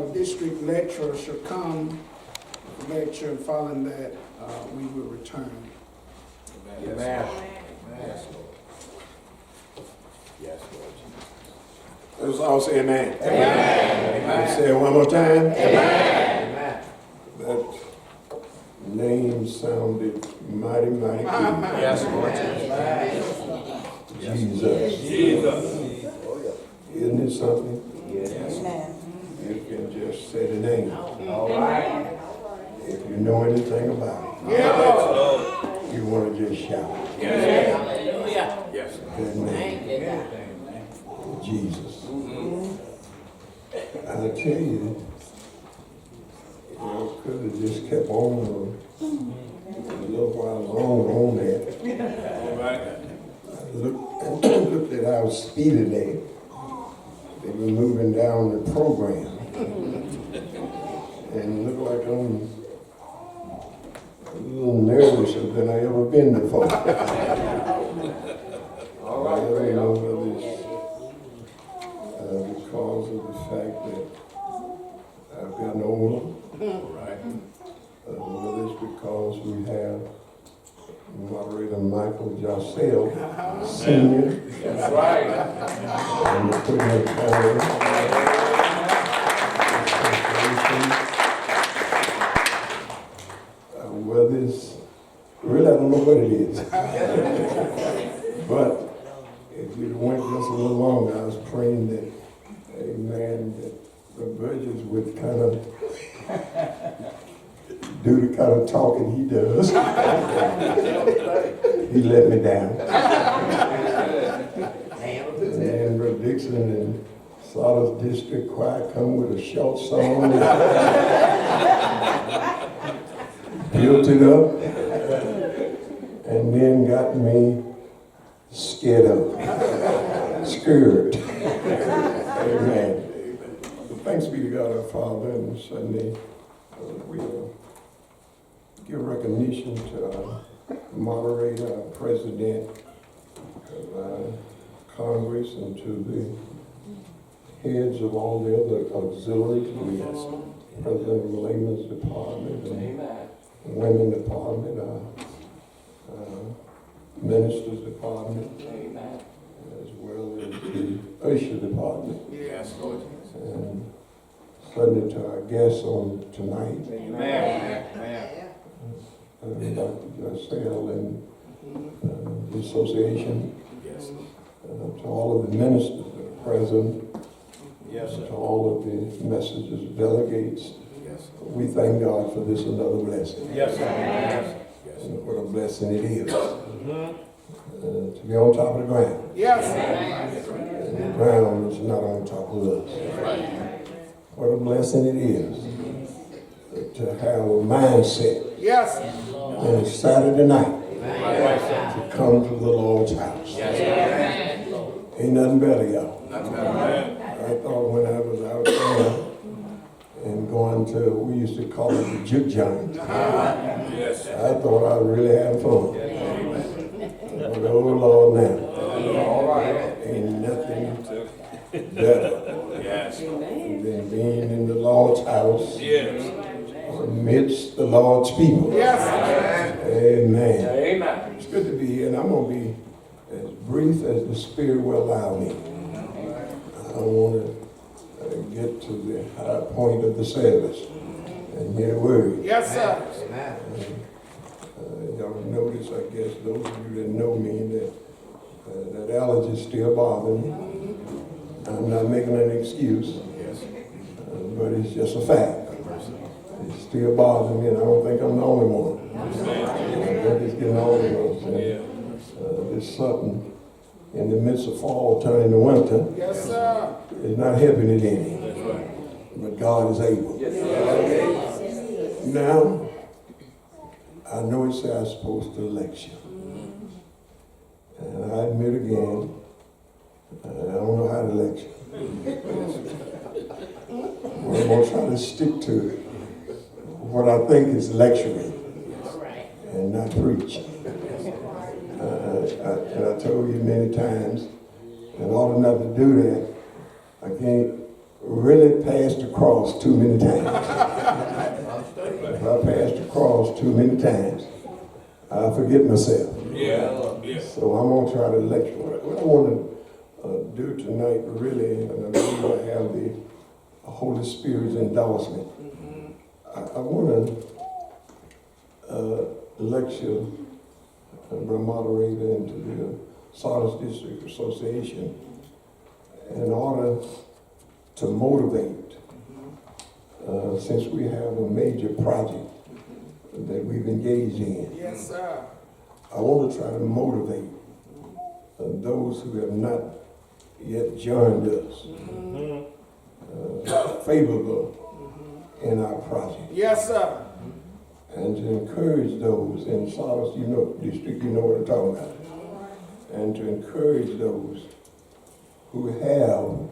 our district lecturer should come, lecture, and following that, we will return. Amen. Amen. Yes, Lord. Yes, Lord. Let's all say amen. Amen. Let's say it one more time. Amen. That name sounded mighty, mighty cool. Yes, Lord. Jesus. Jesus. Isn't it something? Yes. You can just say the name. All right. If you know anything about Yeah. it, you want to just shout Yes. Yes. that name. Jesus. I tell you, could have just kept on a little while longer on that. All right. I looked at our speedy day. They were moving down the program. And it looked like I'm a little nervous than I ever been before. All right. I don't know whether it's because of the fact that I've gotten older, Right. whether it's because we have Moderator Michael Jossel, Senior, That's right. and the equipment family. Whether it's, really I don't know what it is. But if we went just a little longer, I was praying that, amen, that the Burgess would kind of do the kind of talking he does. He let me down. And Brother Dixon and Sardis District Choir come with a short song. Built it up. And then got me scared up. Scared. Amen. Thanks be to God our Father, and Sunday we'll give recognition to our moderator, our president of our Congress, and to the heads of all the other auxiliaries, the President of the Layman's Department, and Women Department, Ministers Department, as well as the Usher Department. Yes, Lord. And Sunday to our guests on tonight, Amen. Dr. Jossel and the association, Yes. to all of the ministers that are present, Yes, to sir. all of the messages, delegates. Yes. We thank God for this another blessing. Yes, sir. Yes. And what a blessing it is to be on top of the ground. Yes. And the ground is not on top of us. What a blessing it is to have a mindset Yes. on a Saturday night to come to the Lord's house. Ain't nothing better, y'all. I thought when I was out there and going to, we used to call it the juke joint. Yes. I thought I was really having fun. But oh Lord now, All right. ain't nothing better Yes. than being in the Lord's house Yes. amidst the Lord's people. Yes. Amen. Amen. It's good to be here, and I'm going to be as brief as the Spirit will allow me. I want to get to the high point of the service and hear the word. Yes, sir. Y'all notice, I guess, those of you that know me, that allergy still bothering me. I'm not making an excuse, but it's just a fact. It's still bothering me, and I don't think I'm the only one. I think it's getting all of us. There's something in the midst of fall turning to winter. Yes, sir. It's not helping it any. But God is able. Now, I know it says I'm supposed to lecture. And I admit again, I don't know how to lecture. I'm going to try to stick to what I think is lecturing and not preach. And I told you many times, in order not to do that, I can't really passed the cross too many times. If I passed the cross too many times, I forget myself. Yeah. Yeah. So I'm going to try to lecture. What I want to do tonight, really, and I believe I have the Holy Spirit's endorsement. I want to lecture the moderator into the Sardis District Association in order to motivate, since we have a major project that we've engaged in. Yes, sir. I want to try to motivate those who have not yet joined us, favorable in our project, Yes, sir. and to encourage those in Sardis, district, you know what I'm talking about, and to encourage those who have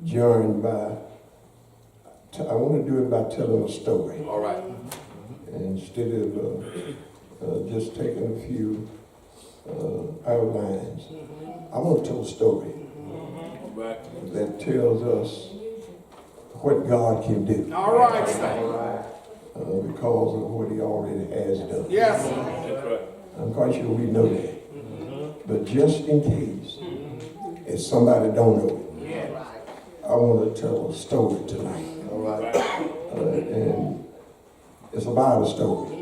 joined by, I want to do it by telling a story. All right. Instead of just taking a few outlines. I want to tell a story All right. that tells us what God can do All right, sir. because of what he already has done. Yes. That's right. I'm quite sure we know that. But just in case, if somebody don't know it, I want to tell a story tonight. All right. And it's a Bible story.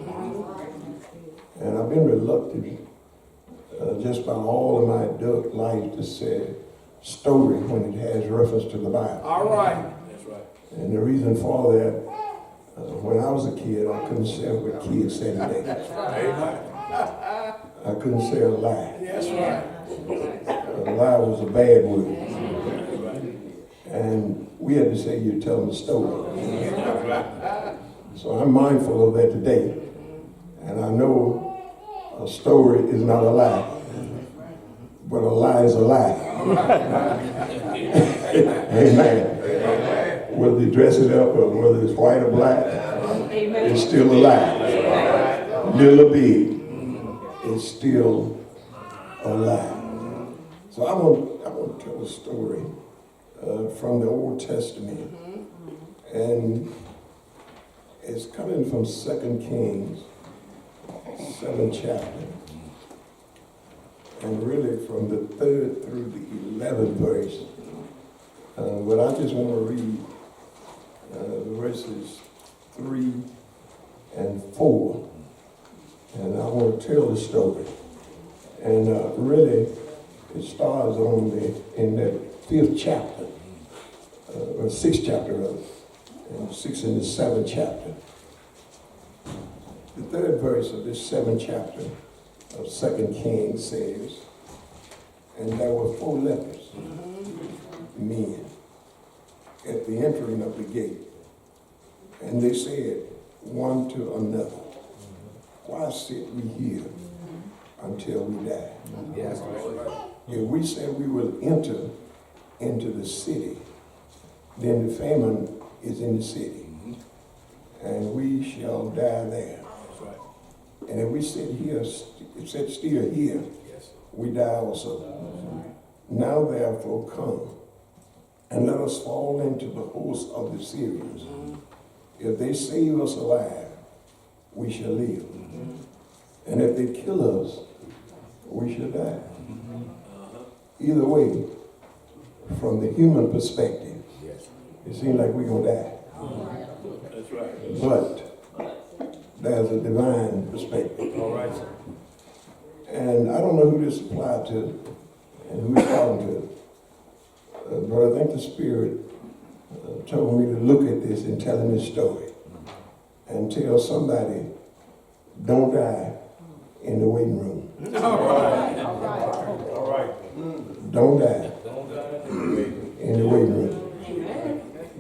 And I've been reluctant just by all of my adult life to say story when it has reference to the Bible. All right. That's right. And the reason for that, when I was a kid, I couldn't say what kids say today. I couldn't say a lie. That's right. A lie was a bad word. And we had to say, you're telling a story. So I'm mindful of that today. And I know a story is not a lie, but a lie is a lie. Amen. Whether you dress it up or whether it's white or black, it's still a lie. Little or big, it's still a lie. So I want to tell a story from the Old Testament. And it's coming from 2 Kings, 7th chapter. And really from the 3rd through the 11th verse. But I just want to read verses 3 and 4. And I want to tell the story. And really, it starts in that 5th chapter, or 6th chapter of it, and 6th and the 7th chapter. The 3rd verse of this 7th chapter of 2 Kings says, and there were 4 lepers, men, at the entering of the gate. And they said one to another, why sit we here until we die? Yes. If we say we will enter into the city, then the famine is in the city, and we shall die there. That's right. And if we sit still here, Yes. we die also. Now therefore come, and let us fall into the host of the Syrians. If they save us alive, we shall live. And if they kill us, we shall die. Either way, from the human perspective, Yes. it seems like we're going to die. That's right. But there's a divine perspective. All right, sir. And I don't know who this applied to and who it's talking to. But I think the Spirit told me to look at this and tell him this story. And tell somebody, don't die in the waiting room. All right. Don't die Don't die in the waiting. in the waiting room.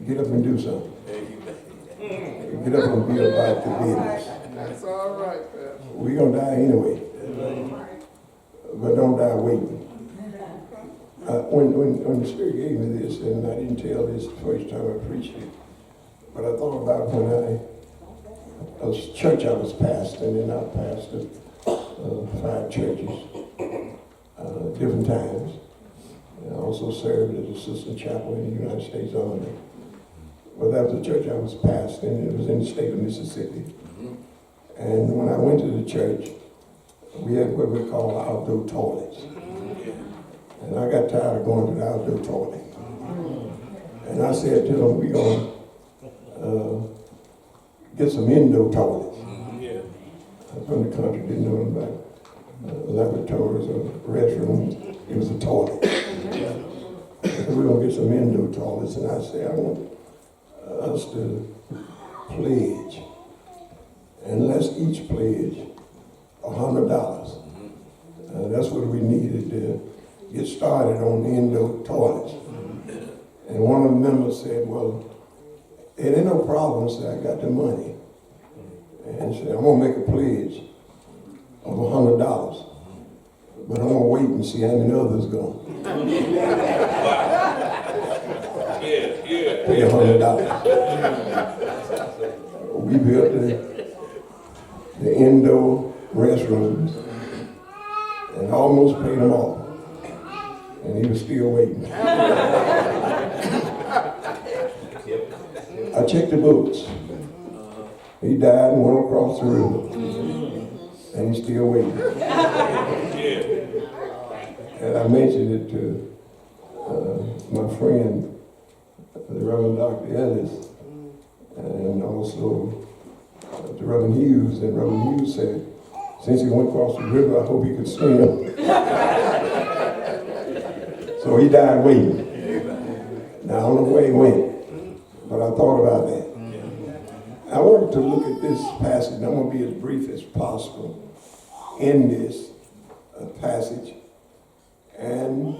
Get up and do something. Get up and be about the business. That's all right, Pastor. We're going to die anyway. But don't die waiting. When the Spirit gave me this, and I didn't tell this the first time I preached it, but I thought about when a church I was pastoring, and I pastored 5 churches, different times. And I also served as assistant chaplain in the United States Army. Well, that was the church I was pastoring. It was in the state of Mississippi. And when I went to the church, we had what we call outdoor toilets. And I got tired of going to the outdoor toilet. And I said to them, we're going to get some indoor toilets. I was from the country, didn't know about laboratories or restrooms. It was a toilet. So we're going to get some indoor toilets. And I said, I want us to pledge. And let's each pledge $100. That's what we needed to get started on the indoor toilets. And one of the members said, well, it ain't no problem, so I got the money. And said, I'm gonna make a pledge of $100, but I'm gonna wait and see how many others go. Pay $100. We built the indoor restrooms and almost paid them off. And he was still waiting. I checked the books. He died and went across the river. And he's still waiting. And I mentioned it to my friend, the Reverend Dr. Ellis, and also to Reverend Hughes. And Reverend Hughes said, since he went across the river, I hope he could swim. So he died waiting. Now I don't know where he went, but I thought about that. I wanted to look at this passage, and I'm going to be as brief as possible in this passage. And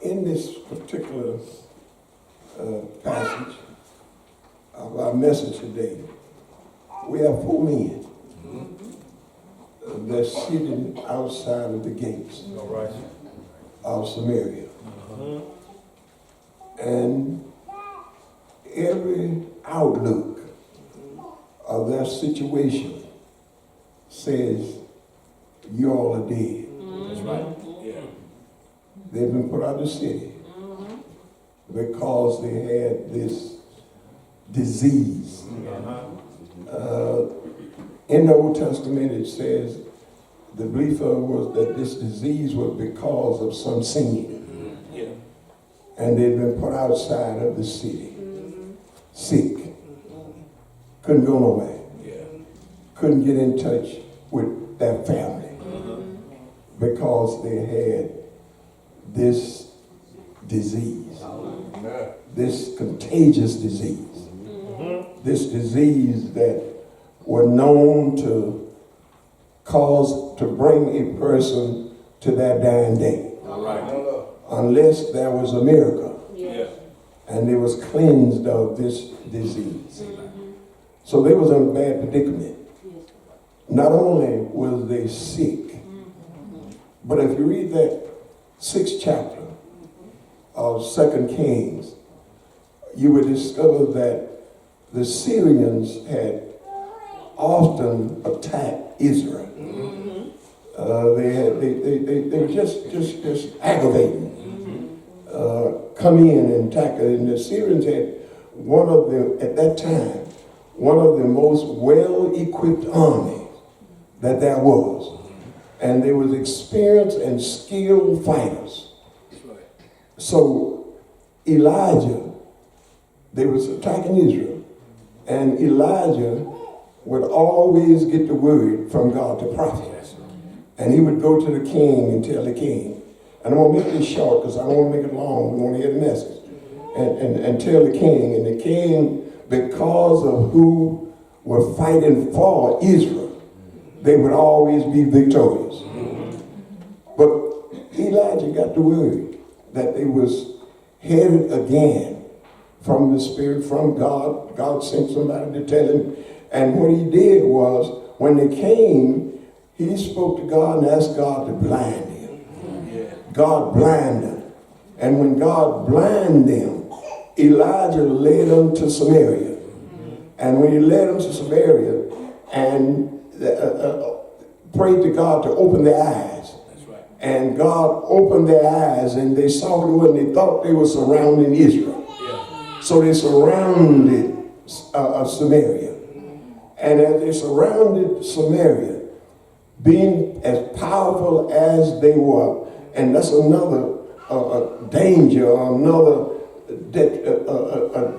in this particular passage of our message today, we have 4 men that's sitting outside of the gates of Samaria. And every outlook of their situation says, you all are dead. That's right. Yeah. They've been put out of the city because they had this disease. In the Old Testament, it says the belief was that this disease was because of some sin. Yeah. And they'd been put outside of the city, sick. Couldn't go nowhere. Yeah. Couldn't get in touch with their family because they had this disease, this contagious disease, this disease that were known to bring a person to their dying day. All right. Unless there was a miracle. Yeah. And they was cleansed of this disease. So they was in a bad predicament. Not only was they sick, but if you read that 6th chapter of 2 Kings, you would discover that the Syrians had often attacked Israel. They were just aggravating. Come in and attack. And the Syrians had at that time, one of the most well-equipped armies that there was. And they was experienced and skilled fighters. So Elijah, they was attacking Israel. And Elijah would always get the word from God to prophets. And he would go to the king and tell the king. And I'm going to make this short because I don't want to make it long. We want to hear the message. And tell the king. And the king, because of who were fighting for Israel, they would always be victorious. But Elijah got the word that they was headed again from the Spirit, from God. God sent somebody to tell him. And what he did was, when they came, he spoke to God and asked God to blind him. God blinded them. And when God blinded them, Elijah led them to Samaria. And when he led them to Samaria and prayed to God to open their eyes. And God opened their eyes and they saw the one they thought they were surrounding Israel. So they surrounded Samaria. And as they surrounded Samaria, being as powerful as they were, and that's another danger, or another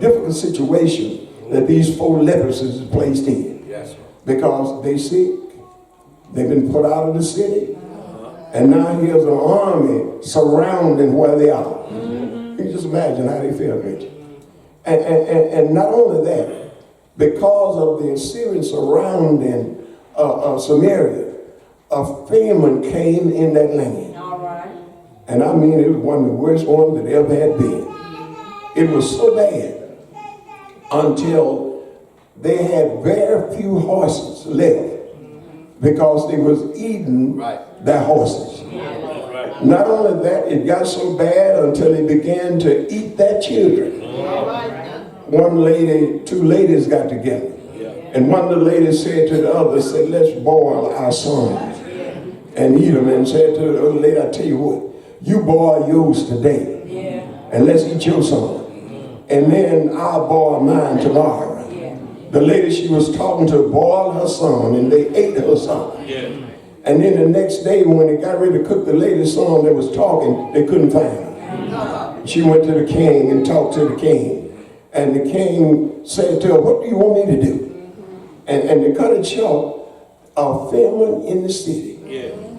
difficult situation that these 4 lepers is placed in. Yes, sir. Because they sick, they've been put out of the city, and now here's an army surrounding where they are. You can just imagine how they feel, can't you? And not only that, because of the Assyrian surrounding Samaria, a famine came in that land. All right. And I mean, it was one of the worst ones that ever had been. It was so bad until they had very few horses left because they was eating their horses. Not only that, it got so bad until they began to eat their children. One lady, 2 ladies got together. And one of the ladies said to the other, said, let's boil our sons and eat them. And said to the other lady, I tell you what, you boil yours today and let's eat your son. And then I'll boil mine tomorrow. The lady she was talking to boiled her son and they ate her son. And then the next day when they got ready to cook the lady's son that was talking, they couldn't find her. She went to the king and talked to the king. And the king said to her, what do you want me to do? And to cut it short, a famine in the city.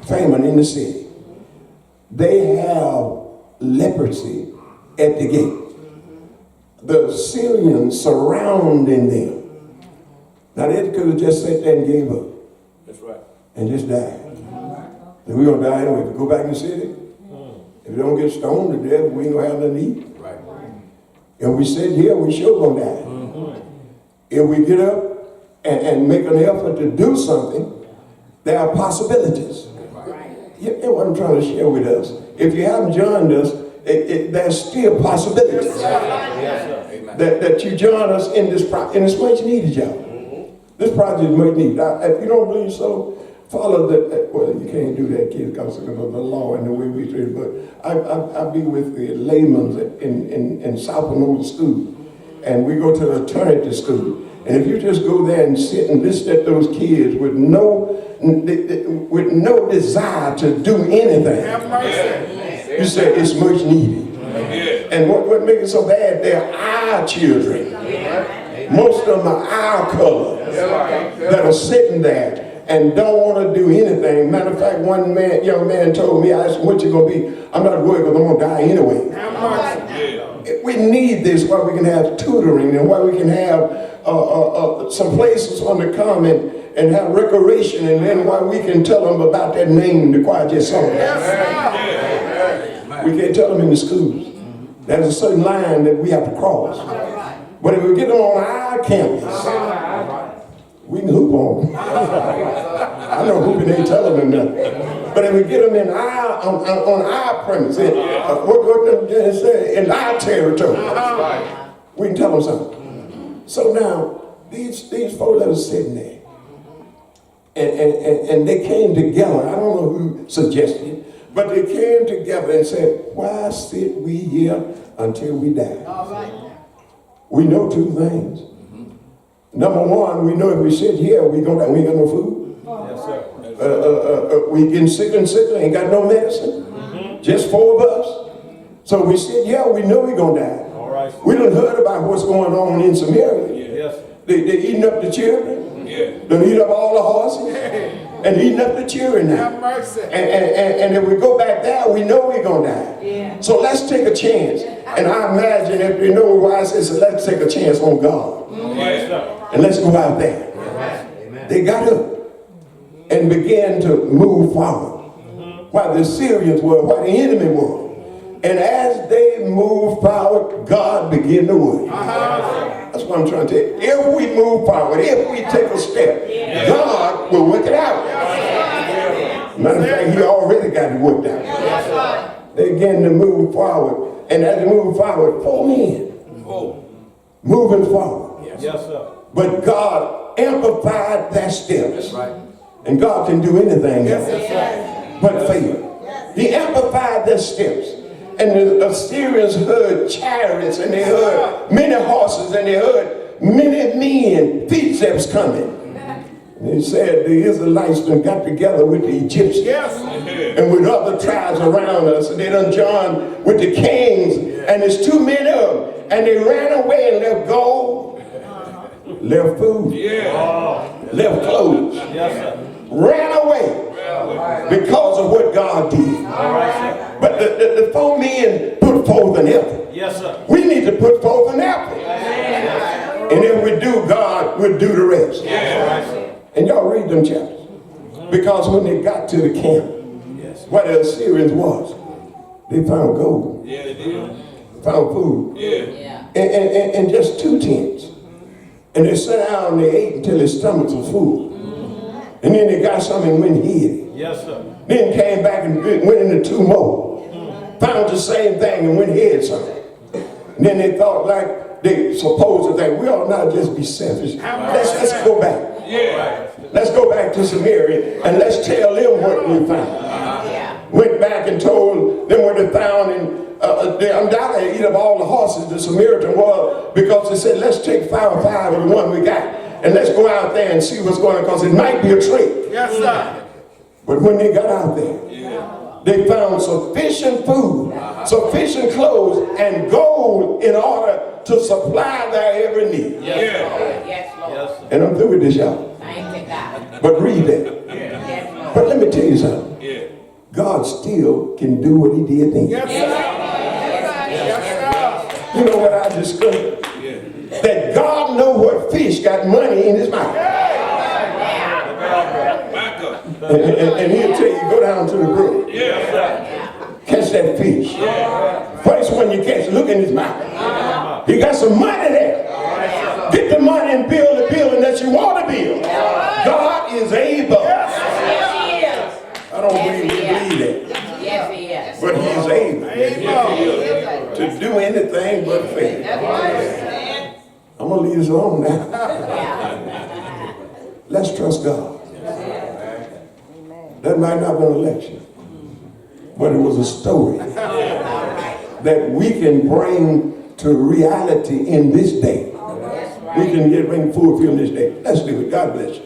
Famine in the city. They have leprosy at the gate. The Syrians surrounding them. Now they could have just sat there and gave up. That's right. And just died. Then we're going to die anyway. If we go back in the city, if we don't get stoned to death, we ain't going to have nothing to eat. Right. If we sit here, we sure going to die. If we get up and make an effort to do something, there are possibilities. You know what I'm trying to share with us. If you haven't joined us, there's still possibilities that you join us in this project. And it's much needed, y'all. This project is much needed. If you don't believe so, follow the, well, you can't do that, kids, because of the law and the way we treat it. But I be with the laymen in South North School, and we go to the eternity school. And if you just go there and sit and listen at those kids with no desire to do anything, you say it's much needed. And what makes it so bad, they're our children. Most of them are our color that are sitting there and don't want to do anything. Matter of fact, one young man told me, I asked him, what you going to be? I'm not going because I'm going to die anyway. We need this where we can have tutoring and where we can have some places on the come and have recreation, and then why we can tell them about that name the choir just sang. We can't tell them in the schools. There's a certain line that we have to cross. But if we get them on our campus, we can hoop on them. I know hooping ain't telling them nothing. But if we get them in on our premises, in our territory, we can tell them something. So now, these 4 letters sitting there, and they came together. I don't know who suggested it, but they came together and said, why sit we here until we die? We know 2 things. Number 1, we know if we sit here, we ain't got no food. Yes, sir. We getting sicker and sicker, ain't got no medicine. Just 4 of us. So we sit here, we know we're going to die. All right. We done heard about what's going on in Samaria. Yes. They eating up the children. They eat up all the horses. And eating up the children now. And if we go back there, we know we're going to die. So let's take a chance. And I imagine if you know why I said, so let's take a chance on God. And let's go out there. They got up and began to move forward. While the Syrians were, while the enemy were. And as they moved forward, God began to work. That's what I'm trying to tell you. If we move forward, if we take a step, God will work it out. Matter of fact, He already got it worked out. They began to move forward. And as they moved forward, 4 men moving forward. Yes, sir. But God amplified their steps. And God can do anything else but fail. He amplified their steps. And the Assyrians heard chariots, and they heard many horses, and they heard many men, footsteps coming. And he said the Israelites done got together with the Egyptians and with other tribes around us, and they done joined with the kings, and there's too many of them. And they ran away and left gold, left food, left clothes, ran away because of what God did. But the four men put forth an effort. We need to put forth an effort. And if we do, God will do the rest. And y'all read them chapters. Because when they got to the camp, where the Assyrians was, they found gold. they did. Found food. And just 2 tents. And they sat down and they ate until their stomachs were full. And then they got something and went hid it. Then came back and went into 2 more. Found the same thing and went hid something. And then they thought like they supposed to think, we ought not just be selfish. Let's go back. Let's go back to Samaria and let's tell them what we found. Went back and told them what they found, and they undoubtedly eat up all the horses the Samaritan was, because they said, let's take 5 or 5 of the one we got and let's go out there and see what's going on, because it might be a trick. But when they got out there, they found sufficient food, sufficient clothes, and gold in order to supply their every need. And I'm through with this, y'all. But read that. But let me tell you something. God still can do what he did then. You know what I discovered? That God knows what fish got money in his mouth. And he'll tell you, go down to the brook. Catch that fish. First one you catch, look in his mouth. He got some money there. Get the money and build the building that you want to build. God is able. I don't believe we believe that. But he's able to do anything but fail. I'm going to leave this alone now. Let's trust God. That might not be an election, but it was a story that we can bring to reality in this day. We can bring fulfillment this day. Let's do it. God bless you.